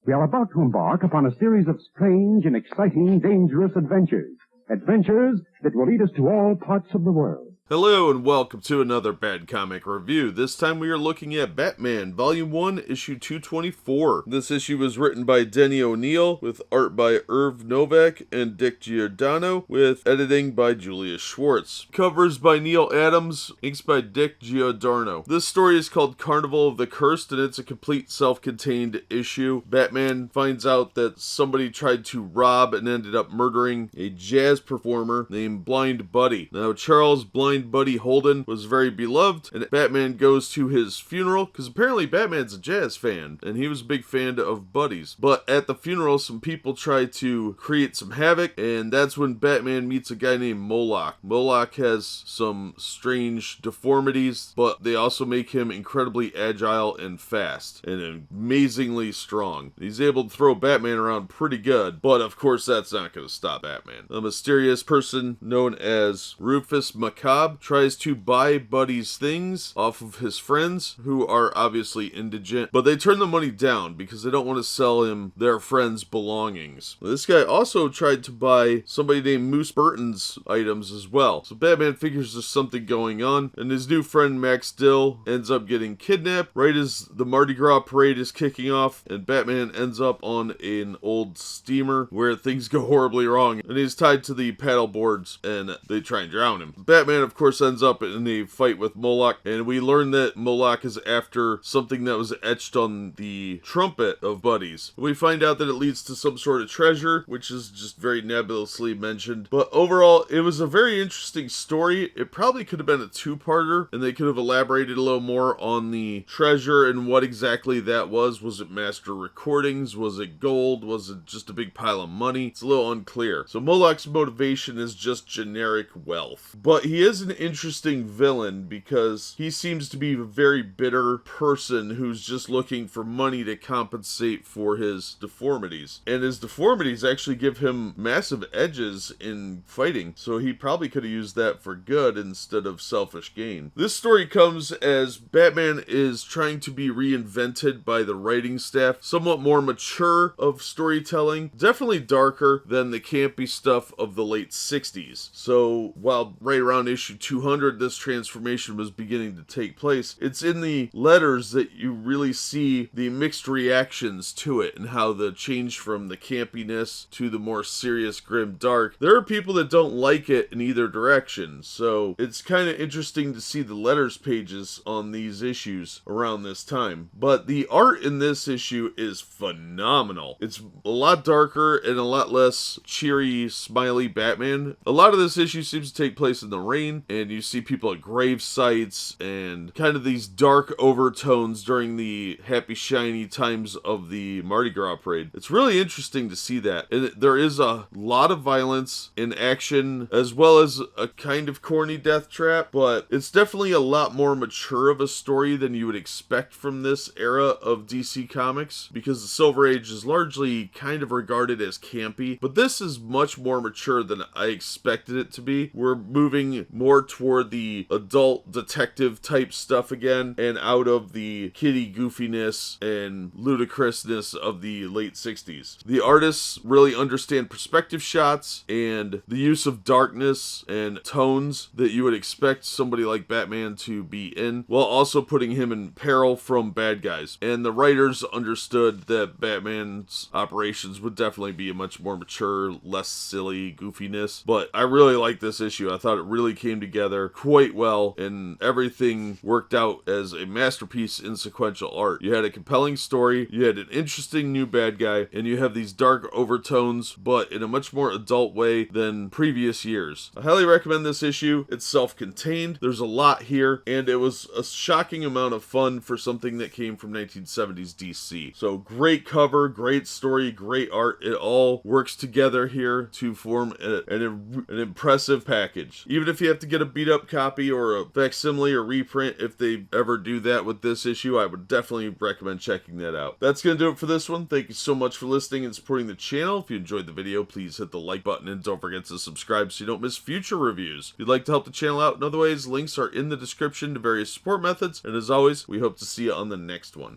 We are about to embark upon a series of strange and exciting, dangerous adventures. Adventures that will lead us to all parts of the world. Hello and welcome to another Bad Comic Review. This time we are looking at Batman, Volume 1, Issue 224. This issue was written by Denny O'Neil, with art by Irv Novick and Dick Giordano, with editing by Julius Schwartz. Covers by Neal Adams, inks by Dick Giordano. This story is called Carnival of the Cursed, and it's a complete self-contained issue. Batman finds out that somebody tried to rob and ended up murdering a jazz performer named Blind Buddy. Now, Charles Blind Buddy Holden was very beloved, and Batman goes to his funeral because apparently Batman's a jazz fan and he was a big fan of Buddy's. But at the funeral, some people try to create some havoc, and that's when Batman meets a guy named Moloch. Moloch has some strange deformities, but they also make him incredibly agile and fast and amazingly strong. He's able to throw Batman around pretty good, but of course that's not going to stop Batman. A mysterious person known as Rufus Macabre tries to buy Buddy's things off of his friends, who are obviously indigent, but they turn the money down because they don't want to sell him their friends' belongings. This guy also tried to buy somebody named Moose Burton's items as well, so Batman figures there's something going on, and his new friend Max Dill ends up getting kidnapped right as the Mardi Gras parade is kicking off, and Batman ends up on an old steamer where things go horribly wrong, and he's tied to the paddle boards, and they try and drown him. Batman, of course, ends up in a fight with Moloch, and we learn that Moloch is after something that was etched on the trumpet of Buddy's. We find out that it leads to some sort of treasure, which is just very nebulously mentioned. But overall, it was a very interesting story. It probably could have been a two-parter, and they could have elaborated a little more on the treasure and what exactly that was. Was it master recordings? Was it gold? Was it just a big pile of money? It's a little unclear. So Moloch's motivation is just generic wealth. But he is an interesting villain because he seems to be a very bitter person who's just looking for money to compensate for his deformities. And his deformities actually give him massive edges in fighting, so he probably could have used that for good instead of selfish gain. This story comes as Batman is trying to be reinvented by the writing staff, somewhat more mature of storytelling, definitely darker than the campy stuff of the late 60s. So while right around issue 200 this transformation was beginning to take place, it's in the letters that you really see the mixed reactions to it and how the change from the campiness to the more serious, grim, dark. There are people that don't like it in either direction, so it's kind of interesting to see the letters pages on these issues around this time. But the art in this issue is phenomenal. It's a lot darker and a lot less cheery, smiley Batman. A lot of this issue seems to take place in the rain, and you see people at grave sites and kind of these dark overtones during the happy, shiny times of the Mardi Gras parade. It's really interesting to see that. And there is a lot of violence in action, as well as a kind of corny death trap, but it's definitely a lot more mature of a story than you would expect from this era of DC Comics, because the Silver Age is largely kind of regarded as campy, but this is much more mature than I expected it to be. We're moving more toward the adult detective type stuff again, and out of the kiddie goofiness and ludicrousness of the late 60s. The artists really understand perspective shots and the use of darkness and tones that you would expect somebody like Batman to be in, while also putting him in peril from bad guys. And the writers understood that Batman's operations would definitely be a much more mature, less silly goofiness. But I really like this issue. I thought it really came together quite well, and everything worked out as a masterpiece in sequential art. You had a compelling story, you had an interesting new bad guy, and you have these dark overtones, but in a much more adult way than previous years. I highly recommend this issue. It's self-contained, there's a lot here, and it was a shocking amount of fun for something that came from 1970s DC. So great cover, great story, great art. It all works together here to form an impressive package. Even if you have to get a beat-up copy or a facsimile or reprint, if they ever do that with this issue, I would definitely recommend checking that out. That's going to do it for this one. Thank you so much for listening and supporting the channel. If you enjoyed the video, please hit the like button and don't forget to subscribe so you don't miss future reviews. If you'd like to help the channel out in other ways, links are in the description to various support methods. And as always, we hope to see you on the next one.